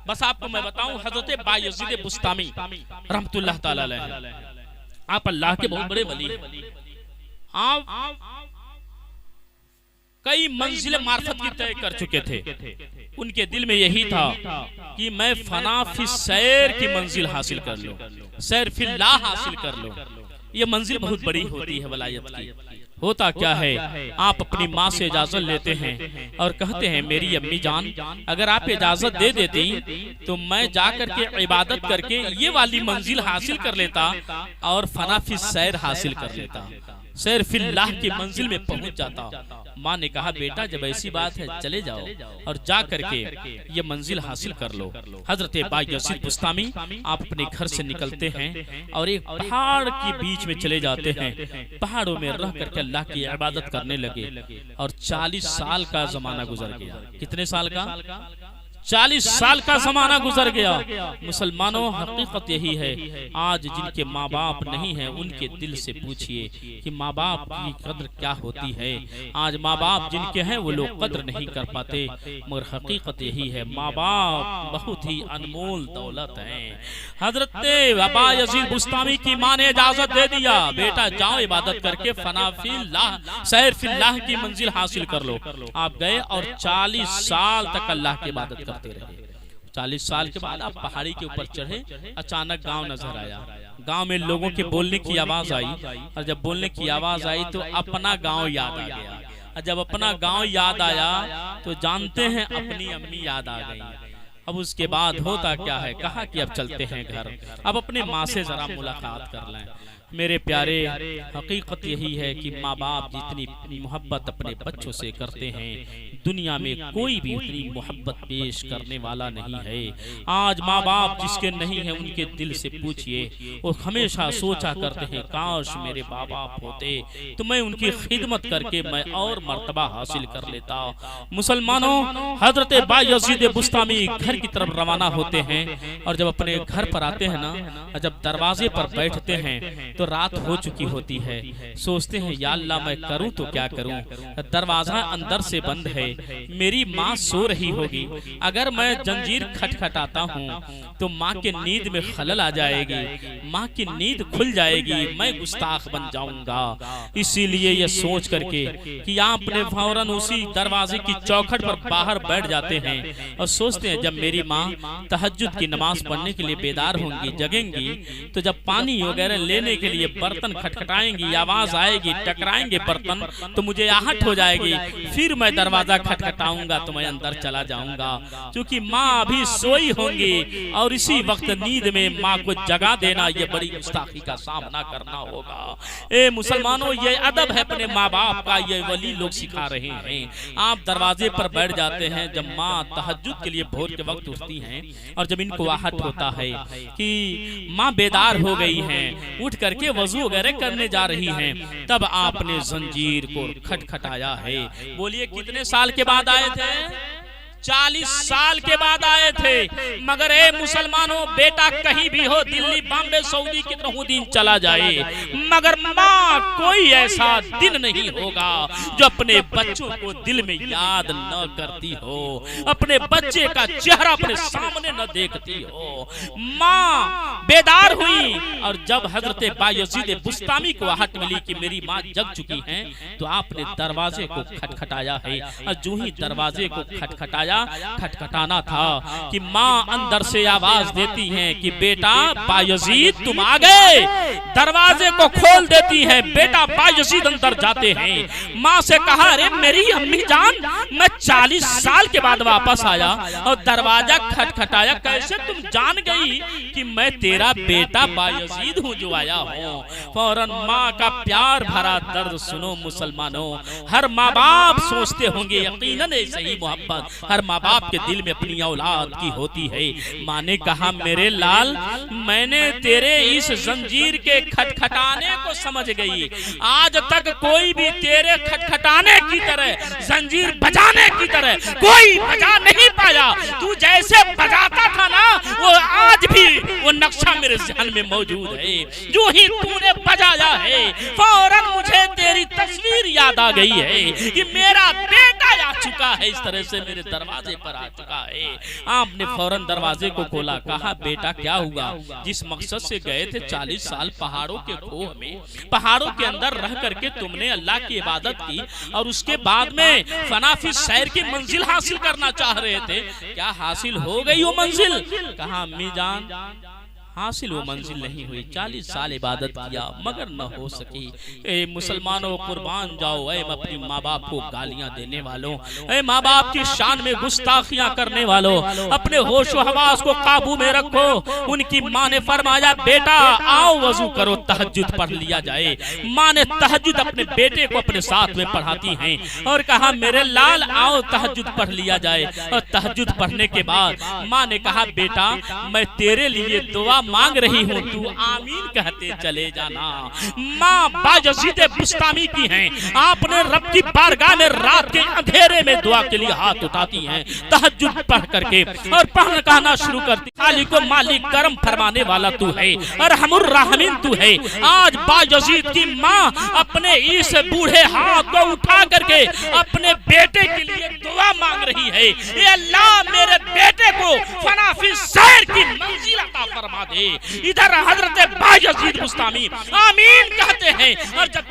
बस आपको मैं बताऊं, हजरत बायजीद बुस्तामी रहमतुल्लाह ताला अलैह, आप अल्लाह के बहुत बड़े वली हैं। आप कई मंजिलें मार्फत की तय कर चुके थे। उनके दिल में यही था कि मैं फना फी सैर की मंजिल हासिल कर लूं, सैर फिल्लाह हासिल कर लूं। ये मंजिल बहुत बड़ी होती है वलायत की। होता क्या है, आप अपनी माँ से इजाजत लेते हैं और कहते हैं मेरी अम्मी जान, अगर आप इजाजत दे देती तो मैं जाकर के इबादत करके ये वाली मंजिल हासिल कर लेता और फना फी सैर हासिल कर लेता, सैर फिल्लाह की मंजिल में पहुंच जाता। माँ ने कहा बेटा जब ऐसी बात है चले जाओ और जा करके ये मंजिल हासिल कर लो। हजरत बायजीद बुस्तामी आप अपने घर से निकलते हैं और एक पहाड़ के बीच में चले जाते हैं। पहाड़ों में रह करके अल्लाह की इबादत करने लगे और 40 साल का जमाना गुजर गया। कितने साल का? 40 साल का जमाना गुजर गया। मुसलमानों, हकीकत यही है, आज जिनके माँ बाप नहीं हैं उनके दिल से पूछिए कि माँ बाप की कद्र क्या होती है। आज माँ बाप जिनके हैं वो लोग कद्र नहीं कर पाते, मगर हकीकत यही है माँ बाप बहुत ही अनमोल दौलत हैं। हजरत बायजीद बुस्तामी की माँ ने इजाजत दे दिया, बेटा जाओ इबादत करके फना फिल्लाह, सैर फिल्लाह की मंजिल हासिल कर लो। आप गए और 40 साल तक अल्लाह की इबादत करते रहे। 40 साल के बाद आप पहाड़ी के ऊपर चढ़े, अचानक गांव नजर आया। गांव में लोगों के बोलने की आवाज आई और जब बोलने की आवाज आई तो अपना गांव याद आ गया। और जब अपना गांव याद आया तो जानते हैं अपनी अम्मी याद आ गई। अब उसके बाद होता क्या है, कहा कि अब चलते हैं घर, अब अपने माँ से जरा मुलाकात कर लें। मेरे प्यारे, हकीकत यही है कि माँ बाप जितनी मोहब्बत अपने बच्चों से करते हैं दुनिया में कोई भी उतनी मोहब्बत पेश करने वाला नहीं है। आज माँ बाप जिसके नहीं है उनके दिल से पूछिए, वो हमेशा सोचा करते हैं काश मेरे माँ बाप होते तो मैं उनकी खिदमत करके मैं और मर्तबा हासिल कर लेता। मुसलमानों, हजरत बायजीद बुस्तामी घर की तरफ रवाना होते हैं और जब अपने घर पर आते हैं ना, जब दरवाजे पर बैठते हैं तो रात हो चुकी होती है। सोचते हैं या अल्लाह मैं करूं तो क्या करूं, दरवाजा अंदर से बंद है, मेरी माँ सो रही होगी, अगर मैं जंजीर खटखटाता हूं तो माँ के नींद में खलल आ जाएगी, माँ की नींद खुल जाएगी, मैं गुस्ताख बन जाऊंगा। इसीलिए ये सोच करके कि आप अपने फौरन उसी दरवाजे की चौखट पर बाहर बैठ जाते हैं और सोचते हैं जब मेरी माँ तहज्जुद की नमाज पढ़ने के लिए बेदार होंगी, जगेंगी, तो जब पानी वगैरह लेने के लिए बर्तन खटखटाएंगी, आवाज आएगी, टकराएंगे बर्तन तो मुझे आहट हो जाएगी, फिर मैं दरवाजा खटखटाऊंगा तो मैं अंदर चला जाऊंगा। क्योंकि माँ अभी सोई होंगी और इसी वक्त नींद में माँ को जगा देना ये बड़ी गुस्ताखी का सामना करना होगा। ए मुसलमानों, ये अदब है अपने माँ बाप का, ये वली लोग सिखा रहे हैं। आप दरवाजे पर बैठ जाते हैं जब माँ तहज्जुद के लिए भोर के वक्त उठती हैं और जब इनको आहट होता है कि माँ बेदार हो गई हैं, उठ करके वजू वगैरह करने जा रही हैं, तब आपने जंजीर को खटखटाया है। बोलिए कितने साल के बाद आए थे? 40 साल के बाद आए थे। मगर ए मुसलमानों, बेटा कहीं भी हो, दिल्ली, बॉम्बे, सऊदी कितनों दिन चला जाए, मगर माँ कोई ऐसा दिन नहीं होगा जो अपने बच्चों को दिल में याद न करती हो, अपने बच्चे का चेहरा अपने सामने न देखती हो। माँ बेदार हुई और जब हजरत बायजीद बुस्तामी को आहट मिली कि मेरी माँ जग चुकी हैं, तो आपने दरवाजे को खटखटाया है। और जो ही दरवाजे को खटखटाना था कि माँ अंदर से आवाज देती हैं कि बेटा बायजीद तुम आ गए। दरवाजे को खोल देती हैं, बेटा बायजीद अंदर जाते हैं। माँ से कहा अरे मेरी अम्मी जान, मैं 40 साल के बाद वापस आया और दरवाजा खटखटाया, कैसे तुम जान गई कि मैं तेरा बेटा बायजीद हूँ जो आया हूँ? फौरन माँ का प्यार भरा दर्द सुनो मुसलमानों। हर माँ बाप सोचते होंगे, यकीनन ऐसे ही मोहब्बत हर माँ बाप के दिल में अपनी औलाद की होती है। माँ ने कहा मेरे लाल, मैंने तेरे इस जंजीर के खटखटाने को समझ गई। आज तक कोई भी तेरे खटखटाने की तरह, जंजीर बजाने की तरह कोई बजा नहीं पाया। तू जैसे बजाता था ना, वो आज भी वो नक्शा नक्शा मेरे ज़हन में मौजूद है। जो ही तूने बजाया है फौरन मुझे तेरी तस्वीर याद आ गई है कि मेरा बेटा आ चुका है, इस तरह से मेरे दरवाजे पर आ चुका है। आपने फौरन दरवाजे को खोला, कहा बेटा क्या हुआ? जिस मकसद से गए थे 40 साल पहाड़ों के खोह में, पहाड़ों के अंदर रह करके तुमने अल्लाह की इबादत की और उसके बाद में फना फी सैर की मंजिल हासिल करना चाह रहे थे, क्या हासिल हो गई वो मंजिल? कहा अम्मी जान हासिल वो मंजिल नहीं हुई, 40 साल इबादत किया मगर न हो सकी। ए मुसलमानों कुर्बान जाओ, ए अपनी माँ बाप को गालियां देने वालों, ए माँ बाप की शान में गुस्ताखियां करने वालों, अपने होश व हवास को काबू में रखो। उनकी माँ ने फरमाया बेटा आओ वजू करो, तहज्जुद पढ़ लिया जाए। माँ ने तहज्जुद अपने बेटे को अपने साथ में पढ़ाती हैं और कहा मेरे लाल आओ तहज्जुद पढ़ लिया जाए। और तहज्जुद पढ़ने के बाद माँ ने कहा बेटा मैं तेरे लिए दुआ मांग रही हूँ, तू आमीन कहते चले जाना। माँ बायज़ीद बुस्तामी की हैं, आपने रब की बारगाह में रात के अंधेरे में दुआ के लिए हाथ उठाती हैं तहज्जुद पढ़ करके और पढ़ना कहना शुरू करती, खालिक को मालिक करम फरमाने वाला तू है और हमुर रहमीन तू है। आज बायज़ीद की माँ अपने इस बूढ़े हाथ को उठा करके अपने बेटे के लिए दुआ मांग रही है, ये अल्लाह मेरे बेटे को फना फी सैर की मंजिल अता फरमा दे। इधर हजरत बायज़ीद बुस्तामी आमीन कहते हैं और जब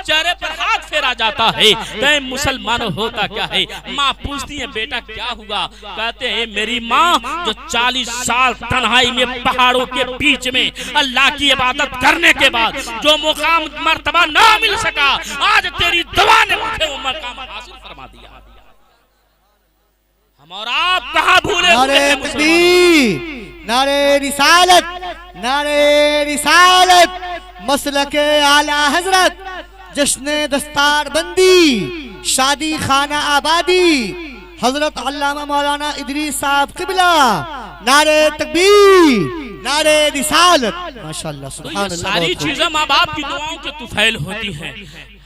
चेहरे पर हाथ फेरा जाता है तो मुसलमान होता क्या है? माँ पूछती है बेटा क्या हुआ? कहते हैं मेरी माँ जो 40 साल तन्हाई में पहाड़ों के बीच में अल्लाह की इबादत करने के बाद जो मुकाम मर्तबा ना मिल सका, आज तेरी दुआ ने मुझे वो मकाम हासिल फरमा दिया। हम और आप कहाँ भूले? नारे तकबीर, नारे रिसालत, नारे रिसालत, मसलके आला हजरत, जश्न दस्तार बंदी, शादी खाना आबादी, हजरत अल्लामा मौलाना इदरीस साहब किबला। नारे तकबीर, नारे रिसालत। माशाअल्लाह सुभान अल्लाह। सारी चीजें माँ बाप की दुआओं के तुफैल होती हैं।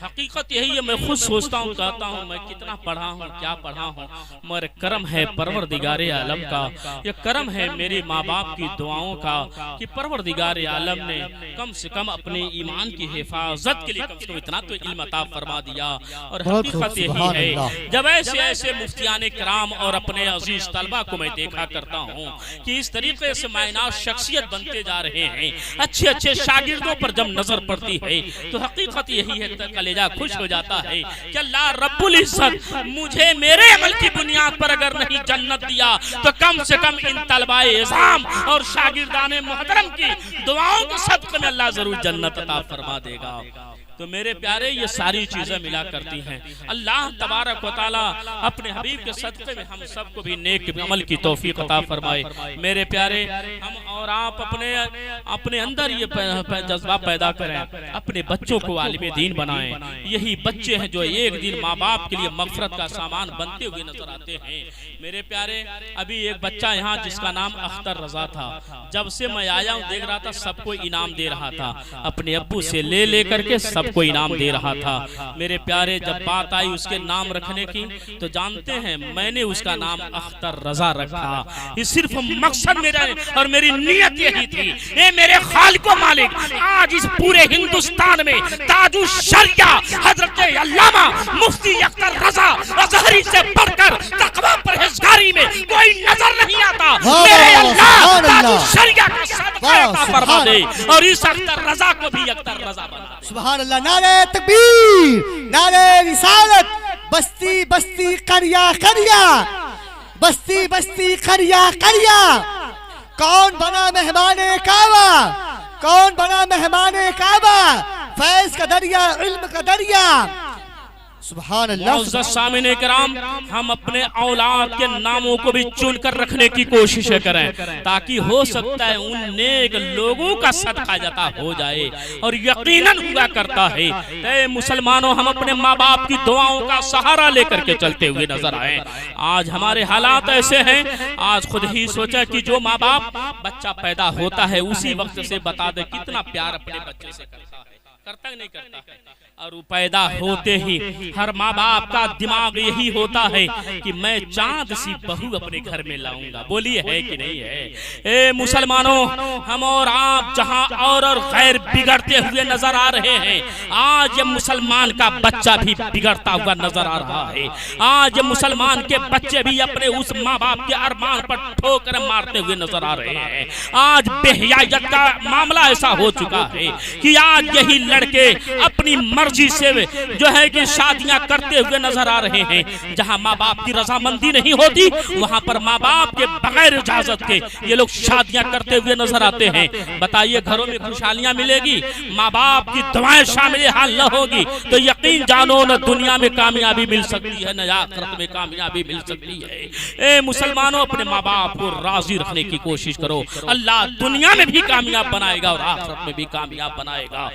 हकीकत यही है, मैं खुद सोचता हूँ, कहता हूँ मैं कितना पढ़ा हूँ, क्या पढ़ा हूँ, मगर करम है परवरदिगारे आलम का, ये करम है मेरे माँ बाप की दुआओं का कि परवरदिगारे आलम ने कम से कम अपने ईमान की हिफाजत के लिए कम से कम इतना तो इल्म अता फरमा दिया। और हकीकत यही है, जब ऐसे ऐसे मुफ्तियाने कराम और अपने अजीज तलबा को मैं देखा करता हूँ कि इस तरीके से मायनात शख्सियत बनते जा रहे हैं, अच्छे अच्छे शागिर्दों पर जब नजर पड़ती है तो हकीकत यही है खुश हो जाता है कि अल्लाह रब्बुल इज्जत मुझे मेरे अमल की बुनियाद पर अगर नहीं जन्नत दिया तो कम से कम इन तलबाए इज़ाम और शागिर्दाने मुहतरम की दुआओं के सदक़े में अल्लाह जरूर जन्नत अता फरमा देगा। तो मेरे प्यारे ये सारी चीजें मिला करती हैं। अल्लाह तबारक व तआला अपने हबीब के सदक़े में हम सबको भी नेक अमल की तौफीक अता फरमाए। मेरे प्यारे हम और आप अपने अंदर ये जज्बा पैदा करें, अपने बच्चों को आलिम दीन बनाएं। यही बच्चे हैं जो एक दिन माँ बाप के लिए मग़फ़िरत का सामान बनते हुए नजर आते हैं। मेरे प्यारे अभी एक बच्चा यहाँ जिसका नाम अख्तर रजा था, जब से मैं आया हूँ देख रहा था सबको इनाम दे रहा था, अपने अब्बू से ले करके सबको इनाम दे रहा था। मेरे प्यारे जब बात आई उसके नाम रखने की तो जानते हैं मैंने उसका नाम अख्तर रजा रखा। ये सिर्फ मकसद मेरा और मेरी नीयत यही थी, ये मेरे खालिक व मालिक आज इस पूरे हिंदुस्तान में ताजु शरिया हजरत अल्लामा मुफ्ती अख्तर रजा अज़हरी से बढ़कर तक़वा परहेज़गारी में कोई नजर नहीं आता। मेरे अल्लाह ताजु शरिया का सदका अता फरमा दे और इस अख्तर रजा को भी अख्तर रजा बना दे। सुभान अल्लाह। नारे तकबीर, नारे रिसालत। बस्ती बस्ती करिया करिया, बस्ती बस्ती करिया करिया। कौन बना मेहमाने काबा, कौन बना मेहमाने काबा? फैज़ का दरिया, इल्म का दरिया। सुभान अल्लाह। सामिने किराम हम अपने औलाद के नामों को भी चुनकर रखने की कोशिश करें ताकि हो सकता है उन नेक लोगों का सदका जता हो जाए और यकीनन हुआ करता है। तो मुसलमानों हम अपने माँ बाप की दुआओं का सहारा लेकर के चलते हुए नजर आए। आज हमारे हालात ऐसे हैं, आज खुद ही सोचा कि जो माँ बाप बच्चा पैदा होता है उसी वक्त से बता दे कितना प्यार अपने बच्चे से करता है, करता नहीं करता है। और पैदा होते ही हर माँ बाप का दिमाग यही होता है कि मैं चांद सी बहू अपने घर में लाऊंगा। बोलिए है कि नहीं है? ए मुसलमानों, हम और आप जहां और गैर बिगड़ते हुए नजर आ रहे हैं, आज ये मुसलमान का बच्चा भी बिगड़ता हुआ नजर आ रहा है। आज मुसलमान के बच्चे भी अपने उस माँ बाप के अरमान पर ठोकर मारते हुए नजर आ रहे हैं। आज बेहयायत का मामला ऐसा हो चुका है कि आज यही लड़के अपनी मर्जी से जो है कि शादियां करते हुए नजर आ रहे हैं। जहां माँ बाप की रजामंदी नहीं होती, वहां पर माँ बाप के बगैर इजाजत के ये लोग शादियां करते हुए नजर आते हैं। बताइए, घरों में खुशहालियां मिलेगी, माँ बाप की दुआएं शामिल हाल न होगी तो यकीन जानो न दुनिया में कामयाबी मिल सकती है, न आखिरत में कामयाबी मिल सकती है। ए मुसलमानों, अपने माँ बाप को राजी रखने की कोशिश करो। अल्लाह दुनिया में भी कामयाब बनाएगा और आखिरत में भी कामयाब बनाएगा।